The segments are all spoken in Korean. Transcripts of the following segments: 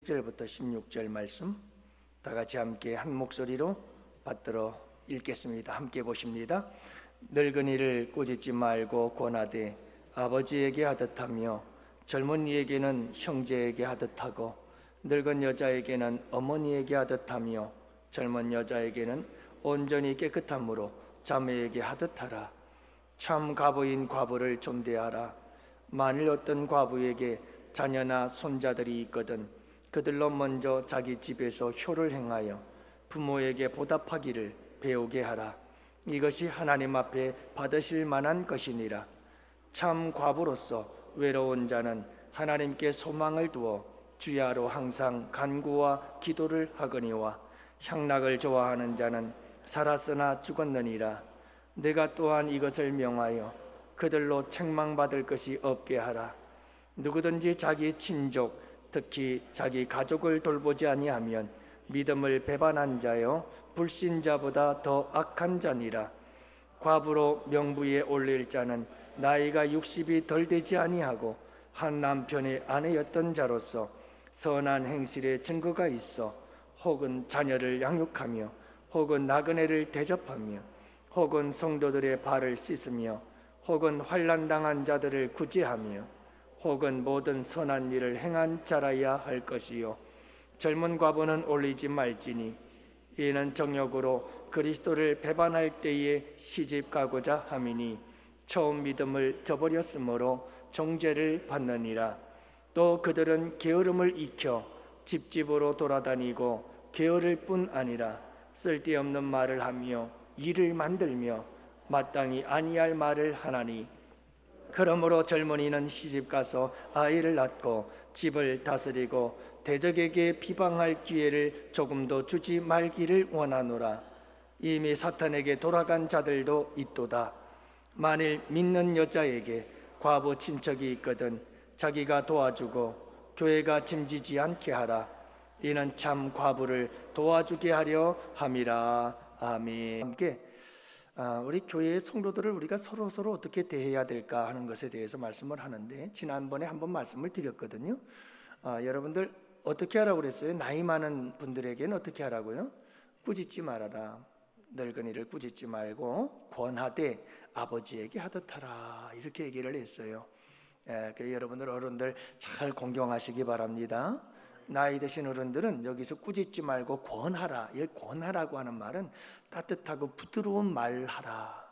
6절부터 16절 말씀 다 같이 함께 한 목소리로 받들어 읽겠습니다. 함께 보십니다. 늙은이를 꾸짖지 말고 권하되 아버지에게 하듯하며 젊은이에게는 형제에게 하듯하고 늙은 여자에게는 어머니에게 하듯하며 젊은 여자에게는 온전히 깨끗함으로 자매에게 하듯하라. 참 과부인 과부를 존대하라. 만일 어떤 과부에게 자녀나 손자들이 있거든 그들로 먼저 자기 집에서 효를 행하여 부모에게 보답하기를 배우게 하라. 이것이 하나님 앞에 받으실 만한 것이니라. 참 과부로서 외로운 자는 하나님께 소망을 두어 주야로 항상 간구와 기도를 하거니와 향락을 좋아하는 자는 살았으나 죽었느니라. 내가 또한 이것을 명하여 그들로 책망받을 것이 없게 하라. 누구든지 자기 친족 특히 자기 가족을 돌보지 아니하면 믿음을 배반한 자요 불신자보다 더 악한 자니라. 과부로 명부에 올릴 자는 나이가 60이 덜 되지 아니하고 한 남편의 아내였던 자로서 선한 행실의 증거가 있어 혹은 자녀를 양육하며 혹은 나그네를 대접하며 혹은 성도들의 발을 씻으며 혹은 환난당한 자들을 구제하며 혹은 모든 선한 일을 행한 자라야 할 것이요 젊은 과부는 올리지 말지니 이는 정욕으로 그리스도를 배반할 때에 시집 가고자 함이니 처음 믿음을 저버렸으므로 정죄를 받느니라. 또 그들은 게으름을 익혀 집집으로 돌아다니고 게으를 뿐 아니라 쓸데없는 말을 하며 일을 만들며 마땅히 아니할 말을 하나니 그러므로 젊은이는 시집가서 아이를 낳고 집을 다스리고 대적에게 비방할 기회를 조금도 주지 말기를 원하노라. 이미 사탄에게 돌아간 자들도 있도다. 만일 믿는 여자에게 과부 친척이 있거든 자기가 도와주고 교회가 짐지지 않게 하라. 이는 참 과부를 도와주게 하려 함이라. 아멘. 함께 우리 교회의 성도들을 우리가 서로 어떻게 대해야 될까 하는 것에 대해서 말씀을 하는데 지난번에 한번 말씀을 드렸거든요. 여러분들 어떻게 하라고 그랬어요? 나이 많은 분들에게는 어떻게 하라고요? 꾸짖지 말아라. 늙은이를 꾸짖지 말고 권하되 아버지에게 하듯하라 이렇게 얘기를 했어요. 그래서 여러분들 어른들 잘 공경하시기 바랍니다. 나이 드신 어른들은 여기서 꾸짖지 말고 권하라. 이 권하라고 하는 말은 따뜻하고 부드러운 말하라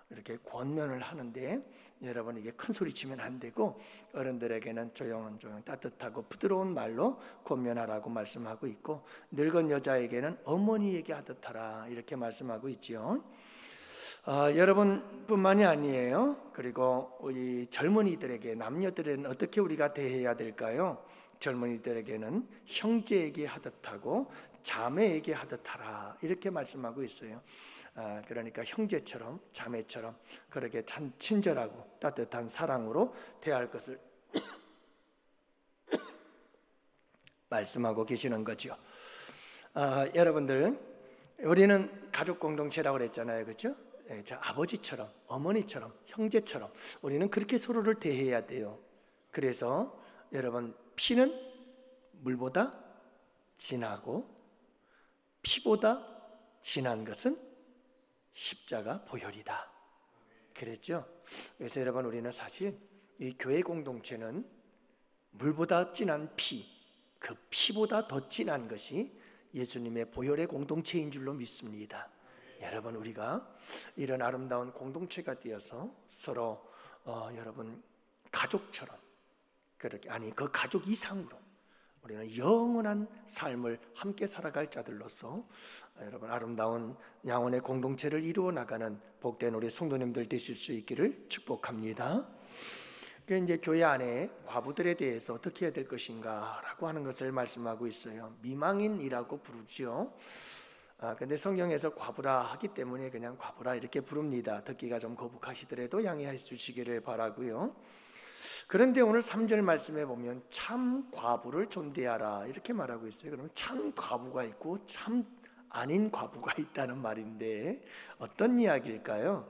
이렇게 권면을 하는데 여러분 이게 큰 소리 치면 안 되고 어른들에게는 조용 따뜻하고 부드러운 말로 권면하라고 말씀하고 있고 늙은 여자에게는 어머니에게 하듯하라 이렇게 말씀하고 있죠. 여러분뿐만이 아니에요. 그리고 우리 젊은이들에게 남녀들에게는 어떻게 우리가 대해야 될까요? 젊은이들에게는 형제에게 하듯하고 자매에게 하듯하라 이렇게 말씀하고 있어요. 그러니까 형제처럼 자매처럼 그렇게 참 친절하고 따뜻한 사랑으로 대할 것을 말씀하고 계시는 거죠. 여러분들 우리는 가족 공동체라고 그랬잖아요, 그렇죠? 아버지처럼 어머니처럼 형제처럼 우리는 그렇게 서로를 대해야 돼요. 그래서 여러분 피는 물보다 진하고 피보다 진한 것은 십자가 보혈이다 그랬죠. 그래서 여러분 우리는 사실 이 교회 공동체는 물보다 진한 피, 그 피보다 더 진한 것이 예수님의 보혈의 공동체인 줄로 믿습니다. 여러분 우리가 이런 아름다운 공동체가 되어서 서로 여러분 가족처럼 그렇게 그 가족 이상으로 우리는 영원한 삶을 함께 살아갈 자들로서 여러분 아름다운 양원의 공동체를 이루어 나가는 복된 우리 성도님들 되실 수 있기를 축복합니다. 이제 교회 안에 과부들에 대해서 어떻게 해야 될 것인가라고 하는 것을 말씀하고 있어요. 미망인이라고 부르죠. 근데 성경에서 과부라 하기 때문에 그냥 과부라 이렇게 부릅니다. 듣기가 좀 거북하시더라도 양해해 주시기를 바라고요. 그런데 오늘 3절 말씀에 보면 참 과부를 존대하라 이렇게 말하고 있어요. 그러면 참 과부가 있고 참 아닌 과부가 있다는 말인데 어떤 이야기일까요?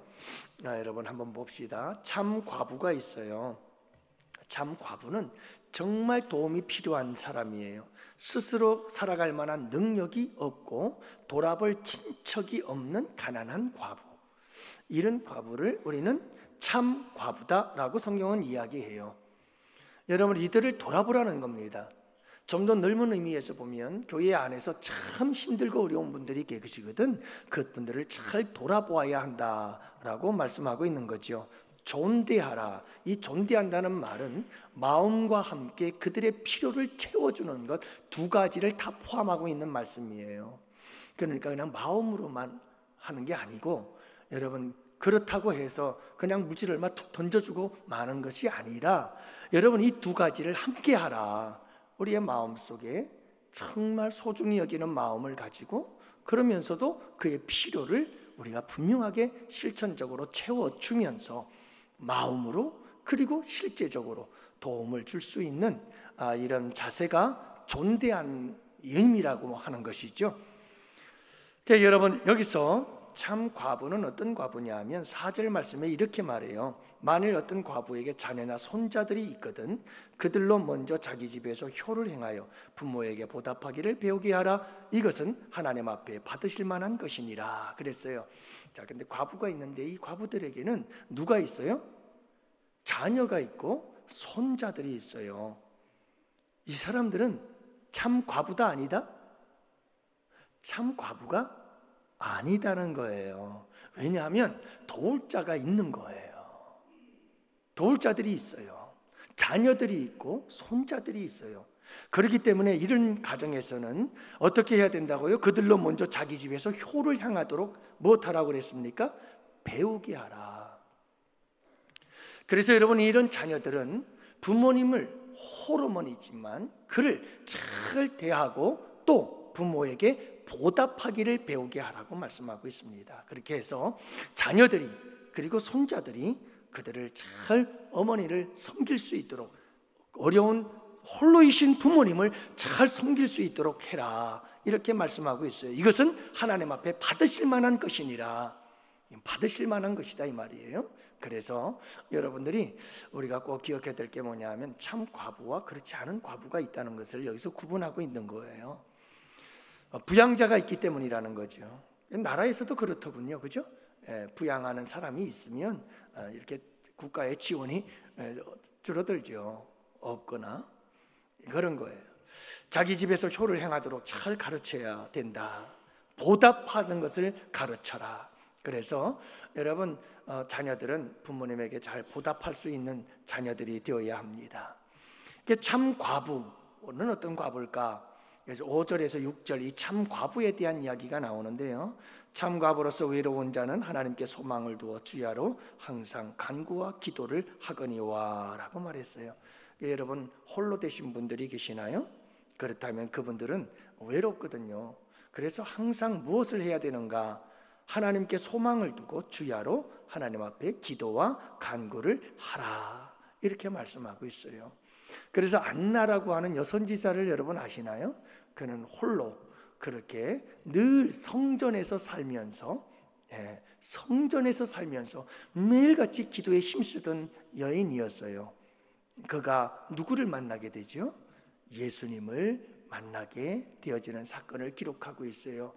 여러분 한번 봅시다. 참 과부가 있어요. 참 과부는 정말 도움이 필요한 사람이에요. 스스로 살아갈 만한 능력이 없고 돌아볼 친척이 없는 가난한 과부, 이런 과부를 우리는 참 과부다라고 성경은 이야기해요. 여러분, 이들을 돌아보라는 겁니다. 좀 더 넓은 의미에서 보면 교회 안에서 참 힘들고 어려운 분들이 계시거든. 그분들을 잘 돌아보아야 한다라고 말씀하고 있는 거죠. 존대하라. 이 존대한다는 말은 마음과 함께 그들의 필요를 채워주는 것, 두 가지를 다 포함하고 있는 말씀이에요. 그러니까 그냥 마음으로만 하는 게 아니고, 여러분, 그렇다고 해서 그냥 물질을 얼마 툭 던져주고 마는 것이 아니라, 여러분, 이 두 가지를 함께 하라. 우리의 마음속에 정말 소중히 여기는 마음을 가지고, 그러면서도 그의 필요를 우리가 분명하게 실천적으로 채워주면서 마음으로 그리고 실제적으로 도움을 줄 수 있는 이런 자세가 존대한 의미라고 하는 것이죠. 그러니까 여러분, 여기서 참 과부는 어떤 과부냐 하면 4절 말씀에 이렇게 말해요. 만일 어떤 과부에게 자녀나 손자들이 있거든 그들로 먼저 자기 집에서 효를 행하여 부모에게 보답하기를 배우게 하라. 이것은 하나님 앞에 받으실 만한 것이니라 그랬어요. 자, 근데 과부가 있는데 이 과부들에게는 누가 있어요? 자녀가 있고 손자들이 있어요. 이 사람들은 참 과부다 아니다? 참 과부가 아니다는 거예요. 왜냐하면 도울 자가 있는 거예요. 도울 자들이 있어요. 자녀들이 있고 손자들이 있어요. 그렇기 때문에 이런 가정에서는 어떻게 해야 된다고요? 그들로 먼저 자기 집에서 효를 향하도록 무엇하라고 그랬습니까? 배우게 하라. 그래서 여러분, 이런 자녀들은 부모님을 호르몬이지만 그를 잘 대하고 또 부모에게 보답하기를 배우게 하라고 말씀하고 있습니다. 그렇게 해서 자녀들이 그리고 손자들이 그들을 잘 어머니를 섬길 수 있도록, 어려운 홀로이신 부모님을 잘 섬길 수 있도록 해라, 이렇게 말씀하고 있어요. 이것은 하나님 앞에 받으실 만한 것이니라. 받으실 만한 것이다 이 말이에요. 그래서 여러분들이 우리가 꼭 기억해야 될 게 뭐냐 하면 참 과부와 그렇지 않은 과부가 있다는 것을 여기서 구분하고 있는 거예요. 부양자가 있기 때문이라는 거죠. 나라에서도 그렇더군요, 그죠? 부양하는 사람이 있으면 이렇게 국가의 지원이 줄어들죠. 없거나 그런 거예요. 자기 집에서 효를 행하도록 잘 가르쳐야 된다. 보답하는 것을 가르쳐라. 그래서 여러분, 자녀들은 부모님에게 잘 보답할 수 있는 자녀들이 되어야 합니다. 참 과부는 어떤 과부일까? 그래서 5절에서 6절 이 참 과부에 대한 이야기가 나오는데요. 참 과부로서 외로운 자는 하나님께 소망을 두어 주야로 항상 간구와 기도를 하거니와 라고 말했어요. 여러분, 홀로 되신 분들이 계시나요? 그렇다면 그분들은 외롭거든요. 그래서 항상 무엇을 해야 되는가? 하나님께 소망을 두고 주야로 하나님 앞에 기도와 간구를 하라, 이렇게 말씀하고 있어요. 그래서 안나라고 하는 여선지자를 여러분 아시나요? 그는 홀로 그렇게 늘 성전에서 살면서 매일같이 기도에 힘쓰던 여인이었어요. 그가 누구를 만나게 되죠? 예수님을 만나게 되어지는 사건을 기록하고 있어요.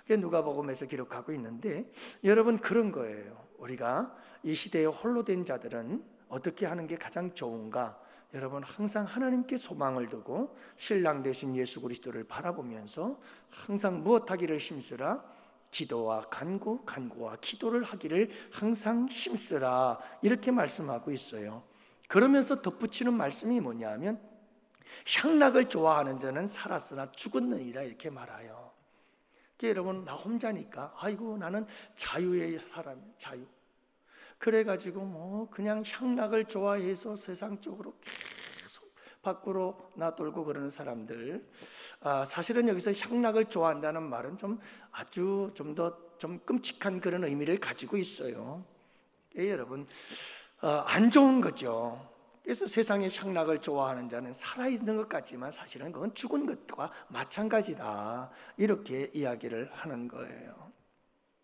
누가복음에서 기록하고 있는데, 여러분, 그런 거예요. 우리가 이 시대에 홀로 된 자들은 어떻게 하는 게 가장 좋은가? 여러분, 항상 하나님께 소망을 두고 신랑 되신 예수 그리스도를 바라보면서 항상 무엇하기를 힘쓰라? 기도와 간구와 기도를 하기를 항상 힘쓰라, 이렇게 말씀하고 있어요. 그러면서 덧붙이는 말씀이 뭐냐 하면 향락을 좋아하는 자는 살았으나 죽었느니라, 이렇게 말해요. 여러분, 나 혼자니까 아이고 나는 자유의 사람, 자유. 그래가지고 그냥 향락을 좋아해서 세상 쪽으로 계속 밖으로 나돌고 그러는 사람들, 사실은 여기서 향락을 좋아한다는 말은 아주 좀 끔찍한 그런 의미를 가지고 있어요. 여러분, 안 좋은 거죠. 그래서 세상의 향락을 좋아하는 자는 살아있는 것 같지만 사실은 그건 죽은 것과 마찬가지다, 이렇게 이야기를 하는 거예요.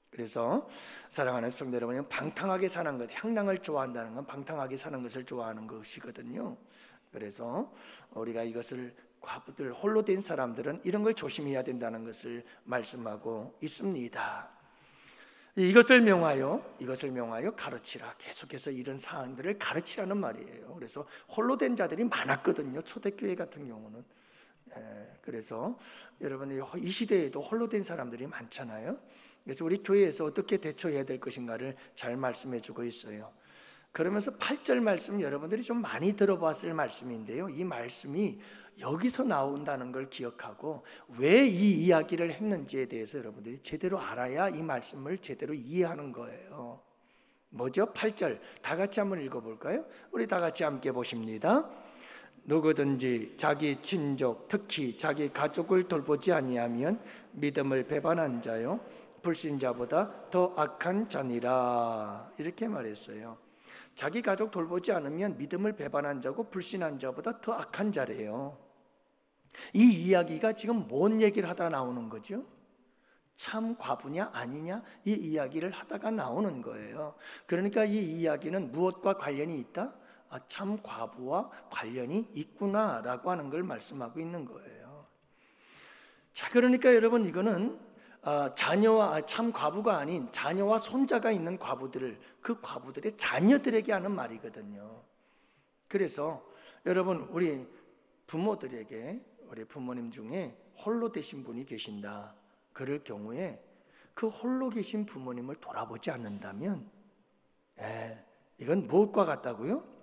그래서 사랑하는 성도 여러분, 방탕하게 사는 것, 향락을 좋아한다는 건 방탕하게 사는 것을 좋아하는 것이거든요. 그래서 우리가 이것을 과부들, 홀로 된 사람들은 이런 걸 조심해야 된다는 것을 말씀하고 있습니다. 이것을 명하여 가르치라. 계속해서 이런 사항들을 가르치라는 말이에요. 그래서 홀로 된 자들이 많았거든요. 초대교회 같은 경우는. 그래서 여러분 이 시대에도 홀로 된 사람들이 많잖아요. 그래서 우리 교회에서 어떻게 대처해야 될 것인가를 잘 말씀해 주고 있어요. 그러면서 8절 말씀 여러분들이 좀 많이 들어봤을 말씀인데요, 이 말씀이 여기서 나온다는 걸 기억하고 왜 이 이야기를 했는지에 대해서 여러분들이 제대로 알아야 이 말씀을 제대로 이해하는 거예요. 뭐죠? 8절 다 같이 한번 읽어볼까요? 우리 다 같이 함께 보십니다. 누구든지 자기 친족, 특히 자기 가족을 돌보지 아니하면 믿음을 배반한 자요 불신자보다 더 악한 자니라. 이렇게 말했어요. 자기 가족 돌보지 않으면 믿음을 배반한 자고 불신한 자보다 더 악한 자래요. 이 이야기가 지금 뭔 얘기를 하다 나오는 거죠? 참 과부냐 아니냐 이 이야기를 하다가 나오는 거예요. 그러니까 이 이야기는 무엇과 관련이 있다? 참 과부와 관련이 있구나라고 하는 걸 말씀하고 있는 거예요. 자, 그러니까 여러분 이거는 자녀와 참 과부가 아닌 자녀와 손자가 있는 과부들을 그 과부들의 자녀들에게 하는 말이거든요. 그래서 여러분 우리 부모들에게 우리 부모님 중에 홀로 되신 분이 계신다. 그럴 경우에 그 홀로 계신 부모님을 돌아보지 않는다면 이건 무엇과 같다고요?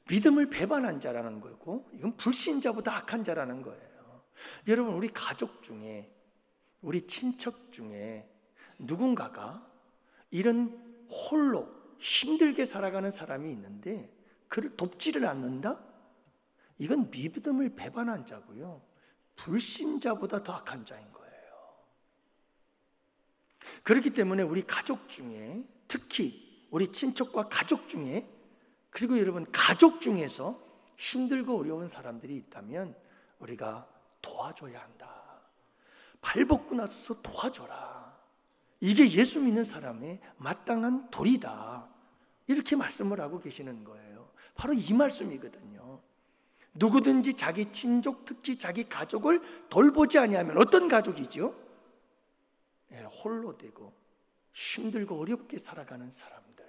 믿음을 배반한 자라는 거고 이건 불신자보다 악한 자라는 거예요. 여러분 우리 가족 중에 우리 친척 중에 누군가가 이런 홀로 힘들게 살아가는 사람이 있는데 그를 돕지를 않는다? 이건 믿음을 배반한 자고요 불신자보다 더 악한 자인 거예요. 그렇기 때문에 우리 가족 중에 특히 우리 친척과 가족 중에 그리고 여러분 가족 중에서 힘들고 어려운 사람들이 있다면 우리가 도와줘야 한다. 발벗고 나서서 도와줘라. 이게 예수 믿는 사람의 마땅한 도리다. 이렇게 말씀을 하고 계시는 거예요. 바로 이 말씀이거든요. 누구든지 자기 친족 특히 자기 가족을 돌보지 아니하면 어떤 가족이죠? 홀로 되고 힘들고 어렵게 살아가는 사람들,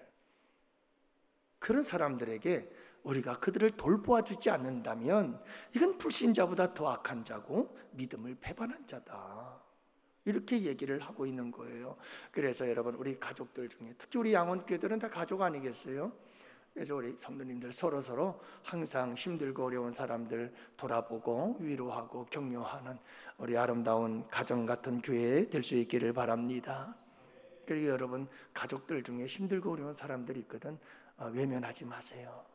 그런 사람들에게 우리가 그들을 돌보아 주지 않는다면 이건 불신자보다 더 악한 자고 믿음을 배반한 자다. 이렇게 얘기를 하고 있는 거예요. 그래서 여러분 우리 가족들 중에 특히 우리 양원교회들은 다 가족 아니겠어요? 그래서 우리 성도님들 서로 항상 힘들고 어려운 사람들 돌아보고 위로하고 격려하는 우리 아름다운 가정 같은 교회 될 수 있기를 바랍니다. 그리고 여러분 가족들 중에 힘들고 어려운 사람들이 있거든. 외면하지 마세요.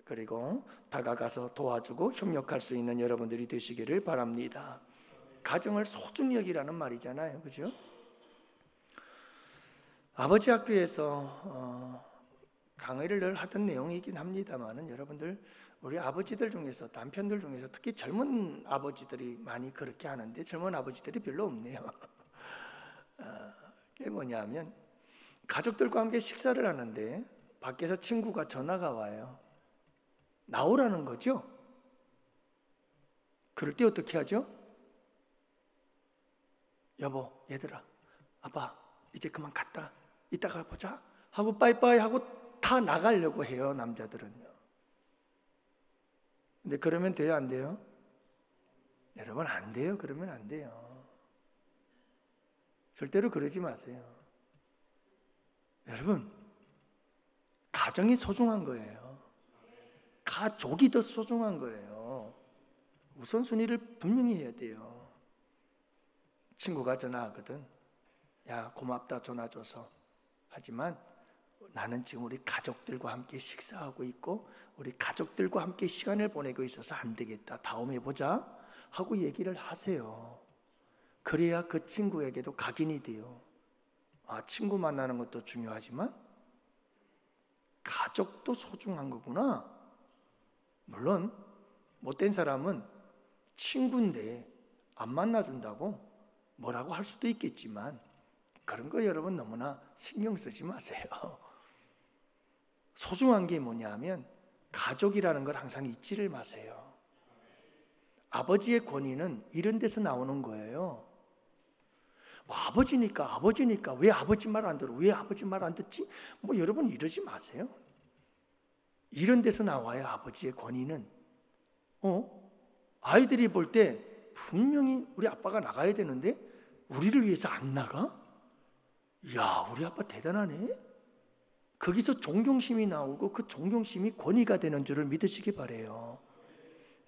그리고 다가가서 도와주고 협력할 수 있는 여러분들이 되시기를 바랍니다. 가정을 소중히 여기라는 말이잖아요, 그죠? 아버지 학교에서 강의를 늘 하던 내용이긴 합니다만은 여러분들 우리 아버지들 중에서 남편들 중에서 특히 젊은 아버지들이 많이 그렇게 하는데 젊은 아버지들이 별로 없네요. 그게 뭐냐면 가족들과 함께 식사를 하는데 밖에서 친구가 전화가 와요. 나오라는 거죠. 그럴 때 어떻게 하죠? 여보, 얘들아, 아빠 이제 그만 갔다 이따가 보자 하고 빠이빠이 하고 다 나가려고 해요, 남자들은요. 근데 그러면 돼요, 안 돼요? 여러분 안 돼요. 그러면 안 돼요. 절대로 그러지 마세요. 여러분 가정이 소중한 거예요. 가족이 더 소중한 거예요. 우선순위를 분명히 해야 돼요. 친구가 전화하거든. 야, 고맙다 전화 줘서. 하지만 나는 지금 우리 가족들과 함께 식사하고 있고 우리 가족들과 함께 시간을 보내고 있어서 안 되겠다. 다음에 보자 하고 얘기를 하세요. 그래야 그 친구에게도 각인이 돼요. 친구 만나는 것도 중요하지만 가족도 소중한 거구나. 물론 못된 사람은 친구인데 안 만나준다고 뭐라고 할 수도 있겠지만 그런 거 여러분 너무나 신경 쓰지 마세요. 소중한 게 뭐냐면 가족이라는 걸 항상 잊지를 마세요. 아버지의 권위는 이런 데서 나오는 거예요. 뭐 아버지니까 왜 아버지 말 안 들어? 왜 아버지 말 안 듣지? 뭐 여러분 이러지 마세요. 이런 데서 나와요. 아버지의 권위는. 아이들이 볼 때 분명히 우리 아빠가 나가야 되는데 우리를 위해서 안 나가? 야, 우리 아빠 대단하네. 거기서 존경심이 나오고 그 존경심이 권위가 되는 줄을 믿으시기 바래요.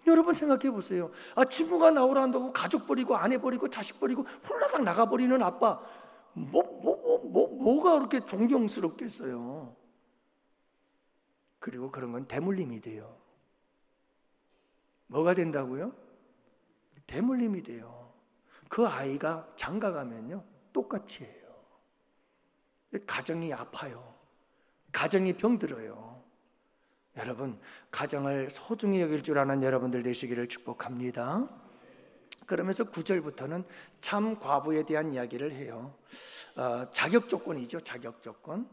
여러분 생각해 보세요. 친구가 나오라 한다고 가족 버리고 아내 버리고 자식 버리고 홀라당 나가버리는 아빠, 뭐가 그렇게 존경스럽겠어요. 그리고 그런 건 대물림이 돼요. 뭐가 된다고요? 대물림이 돼요. 그 아이가 장가 가면요 똑같이 해요. 가정이 아파요. 가정이 병들어요. 여러분, 가정을 소중히 여길 줄 아는 여러분들 되시기를 축복합니다. 그러면서 9절부터는 참 과부에 대한 이야기를 해요. 자격 조건이죠. 자격 조건.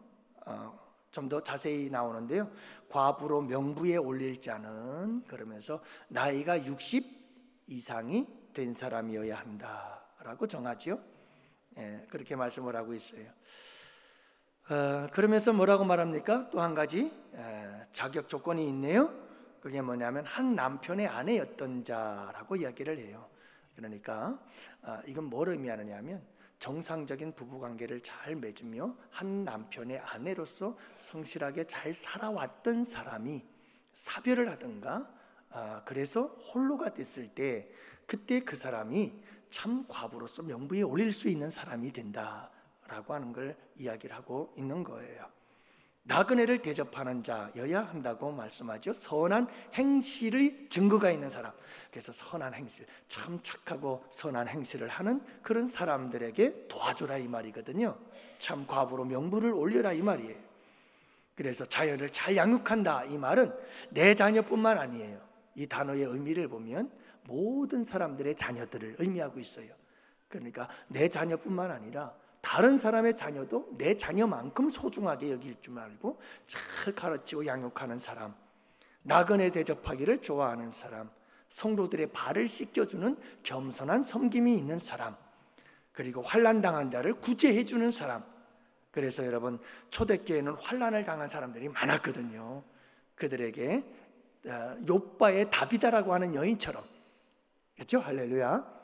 좀 더 자세히 나오는데요. 과부로 명부에 올릴 자는, 그러면서 나이가 60 이상이 된 사람이어야 한다라고 정하죠. 그렇게 말씀을 하고 있어요. 그러면서 뭐라고 말합니까? 또 한 가지 자격 조건이 있네요. 그게 뭐냐면 한 남편의 아내였던 자라고 이야기를 해요. 그러니까 이건 뭘 의미하느냐 하면 정상적인 부부관계를 잘 맺으며 한 남편의 아내로서 성실하게 잘 살아왔던 사람이 사별을 하든가 그래서 홀로가 됐을 때 그때 그 사람이 참 과부로서 명부에 올릴 수 있는 사람이 된다라고 하는 걸 이야기를 하고 있는 거예요. 나그네를 대접하는 자여야 한다고 말씀하죠. 선한 행실의 증거가 있는 사람. 그래서 선한 행실, 참 착하고 선한 행실을 하는 그런 사람들에게 도와주라 이 말이거든요. 참 과부로 명부를 올려라 이 말이에요. 그래서 자녀를 잘 양육한다 이 말은 내 자녀뿐만 아니에요. 이 단어의 의미를 보면 모든 사람들의 자녀들을 의미하고 있어요. 그러니까 내 자녀뿐만 아니라 다른 사람의 자녀도 내 자녀만큼 소중하게 여길 줄 알고 잘 가르치고 양육하는 사람, 나그네 대접하기를 좋아하는 사람, 성도들의 발을 씻겨주는 겸손한 섬김이 있는 사람, 그리고 환난 당한 자를 구제해 주는 사람. 그래서 여러분 초대교회는 환난을 당한 사람들이 많았거든요. 그들에게 욥바의 다비다라고 하는 여인처럼, 그렇죠? 할렐루야.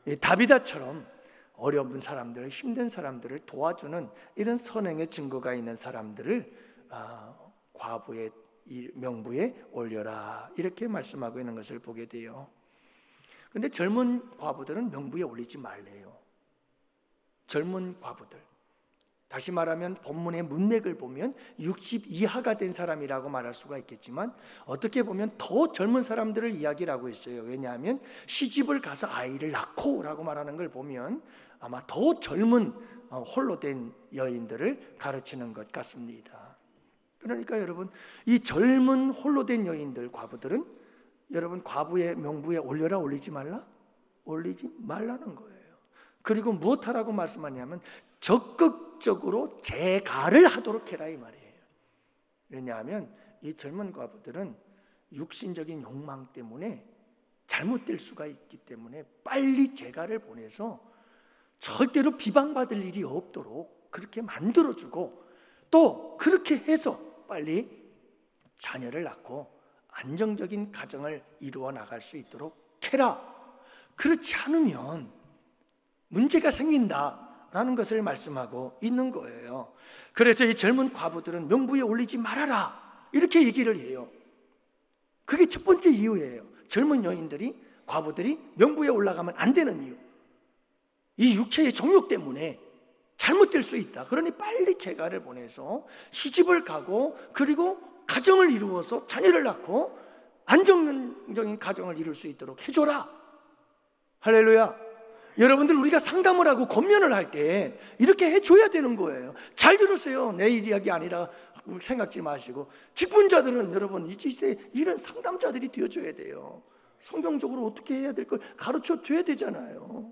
이 다비다처럼 어려운 사람들, 힘든 사람들을 도와주는 이런 선행의 증거가 있는 사람들을 과부의 명부에 올려라 이렇게 말씀하고 있는 것을 보게 돼요. 그런데 젊은 과부들은 명부에 올리지 말래요. 젊은 과부들, 다시 말하면 본문의 문맥을 보면 60 이하가 된 사람이라고 말할 수가 있겠지만 어떻게 보면 더 젊은 사람들을 이야기를 하고 있어요. 왜냐하면 시집을 가서 아이를 낳고 라고 말하는 걸 보면 아마 더 젊은 홀로 된 여인들을 가르치는 것 같습니다. 그러니까 여러분 이 젊은 홀로 된 여인들, 과부들은 여러분 과부의 명부에 올려라 올리지 말라? 올리지 말라는 거예요. 그리고 무엇하라고 말씀하냐면 적극적으로 재가를 하도록 해라 이 말이에요. 왜냐하면 이 젊은 과부들은 육신적인 욕망 때문에 잘못될 수가 있기 때문에 빨리 재가를 보내서 절대로 비방받을 일이 없도록 그렇게 만들어주고 또 그렇게 해서 빨리 자녀를 낳고 안정적인 가정을 이루어 나갈 수 있도록 해라. 그렇지 않으면 문제가 생긴다라는 것을 말씀하고 있는 거예요. 그래서 이 젊은 과부들은 명부에 올리지 말아라 이렇게 얘기를 해요. 그게 첫 번째 이유예요. 젊은 여인들이, 과부들이 명부에 올라가면 안 되는 이유. 이 육체의 정욕 때문에 잘못될 수 있다. 그러니 빨리 재가를 보내서 시집을 가고 그리고 가정을 이루어서 자녀를 낳고 안정적인 가정을 이룰 수 있도록 해줘라. 할렐루야. 여러분들 우리가 상담을 하고 권면을 할 때 이렇게 해줘야 되는 거예요. 잘 들으세요. 내 이야기 아니라 생각지 마시고 직분자들은 여러분 이 시대에 이런 상담자들이 되어줘야 돼요. 성경적으로 어떻게 해야 될 걸 가르쳐 줘야 되잖아요.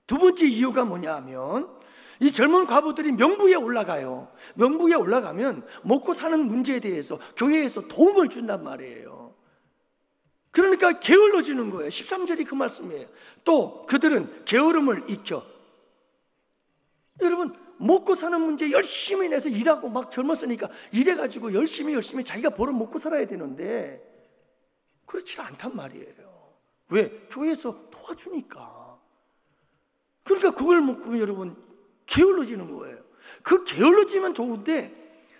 두 번째 이유가 뭐냐 하면 이 젊은 과부들이 명부에 올라가요. 명부에 올라가면 먹고 사는 문제에 대해서 교회에서 도움을 준단 말이에요. 그러니까 게을러지는 거예요. 13절이 그 말씀이에요. 또 그들은 게으름을 익혀. 여러분, 먹고 사는 문제 열심히 내서 일하고 막 젊었으니까 일해가지고 열심히 자기가 벌어 먹고 살아야 되는데 그렇지 않단 말이에요. 왜? 교회에서 도와주니까. 그러니까 그걸 먹고 여러분 게을러지는 거예요. 그 게을러지면 좋은데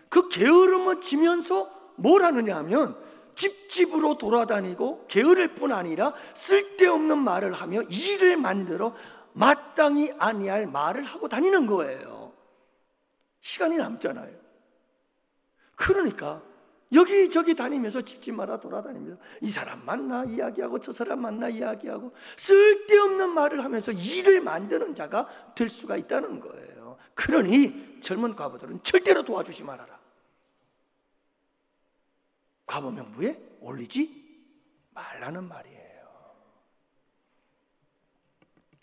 그 게으름을 지면서 뭘 하느냐 하면 집집으로 돌아다니고 게으를 뿐 아니라 쓸데없는 말을 하며 일을 만들어 마땅히 아니할 말을 하고 다니는 거예요. 시간이 남잖아요. 그러니까 여기저기 다니면서 집집마다 돌아다니면서 이 사람 만나 이야기하고 저 사람 만나 이야기하고 쓸데없는 말을 하면서 일을 만드는 자가 될 수가 있다는 거예요. 그러니 젊은 과부들은 절대로 도와주지 말아라. 과부 명부에 올리지 말라는 말이에요.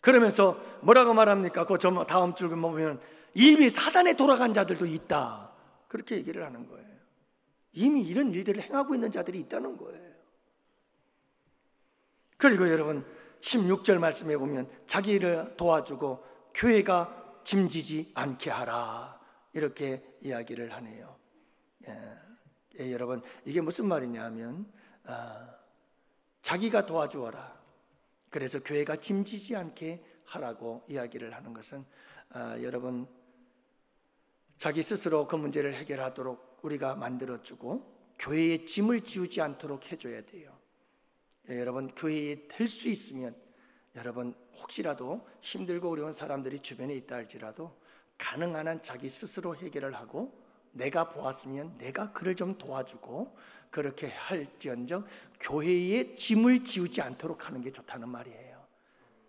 그러면서 뭐라고 말합니까? 그 다음 줄 보면 이미 사단에 돌아간 자들도 있다, 그렇게 얘기를 하는 거예요. 이미 이런 일들을 행하고 있는 자들이 있다는 거예요. 그리고 여러분 16절 말씀에 보면 자기를 도와주고 교회가 짐지지 않게 하라, 이렇게 이야기를 하네요. 여러분, 이게 무슨 말이냐 하면 자기가 도와주어라, 그래서 교회가 짐지지 않게 하라고 이야기를 하는 것은 여러분, 자기 스스로 그 문제를 해결하도록 우리가 만들어주고 교회에 짐을 지우지 않도록 해줘야 돼요. 여러분, 교회에 될 수 있으면 여러분 혹시라도 힘들고 어려운 사람들이 주변에 있다 할지라도 가능한 한 자기 스스로 해결을 하고 내가 보았으면 내가 그를 좀 도와주고 그렇게 할지언정 교회에 짐을 지우지 않도록 하는 게 좋다는 말이에요.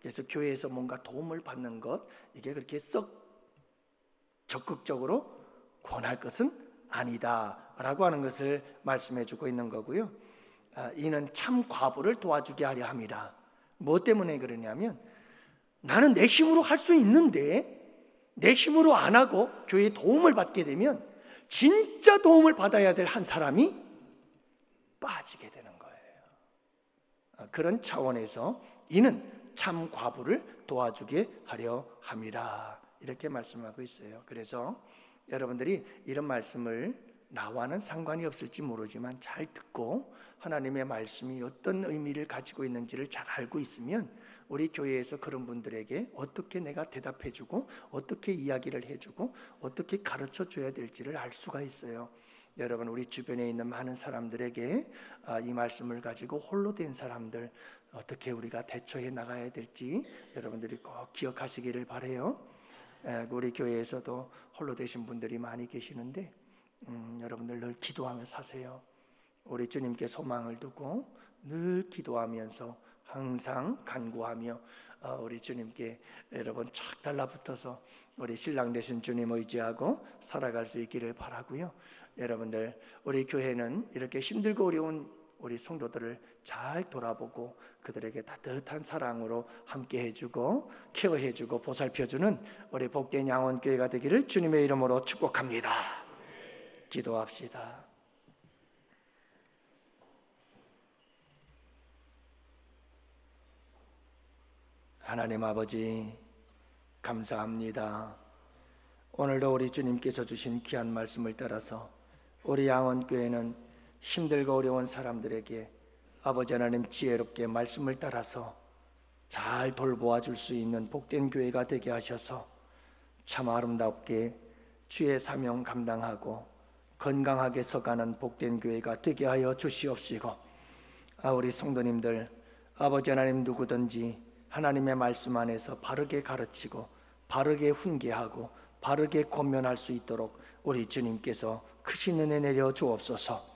그래서 교회에서 뭔가 도움을 받는 것, 이게 그렇게 썩 적극적으로 권할 것은 아니다라고 하는 것을 말씀해 주고 있는 거고요. 이는 참 과부를 도와주게 하려 함이라. 뭐 때문에 그러냐면 나는 내 힘으로 할 수 있는데 내 힘으로 안 하고 교회에 도움을 받게 되면 진짜 도움을 받아야 될 한 사람이 빠지게 되는 거예요. 그런 차원에서 이는 참 과부를 도와주게 하려 함이라, 이렇게 말씀하고 있어요. 그래서 여러분들이 이런 말씀을 나와는 상관이 없을지 모르지만 잘 듣고 하나님의 말씀이 어떤 의미를 가지고 있는지를 잘 알고 있으면 우리 교회에서 그런 분들에게 어떻게 내가 대답해주고 어떻게 이야기를 해주고 어떻게 가르쳐줘야 될지를 알 수가 있어요. 여러분, 우리 주변에 있는 많은 사람들에게 이 말씀을 가지고 홀로 된 사람들 어떻게 우리가 대처해 나가야 될지 여러분들이 꼭 기억하시기를 바라요. 우리 교회에서도 홀로 되신 분들이 많이 계시는데 여러분들 늘 기도하며 사세요. 우리 주님께 소망을 두고 늘 기도하면서 항상 간구하며 우리 주님께 여러분 착 달라붙어서 우리 신랑 되신 주님 의지하고 살아갈 수 있기를 바라고요. 여러분들, 우리 교회는 이렇게 힘들고 어려운 우리 성도들을 잘 돌아보고 그들에게 따뜻한 사랑으로 함께 해주고 케어해주고 보살펴주는 우리 복된 양원교회가 되기를 주님의 이름으로 축복합니다. 기도합시다. 하나님 아버지, 감사합니다. 오늘도 우리 주님께서 주신 귀한 말씀을 따라서 우리 양원교회는 힘들고 어려운 사람들에게 아버지 하나님 지혜롭게 말씀을 따라서 잘 돌보아 줄 수 있는 복된 교회가 되게 하셔서 참 아름답게 주의 사명 감당하고 건강하게 서가는 복된 교회가 되게 하여 주시옵시고, 우리 성도님들 아버지 하나님 누구든지 하나님의 말씀 안에서 바르게 가르치고 바르게 훈계하고 바르게 권면할 수 있도록 우리 주님께서 크신 은혜 내려 주옵소서.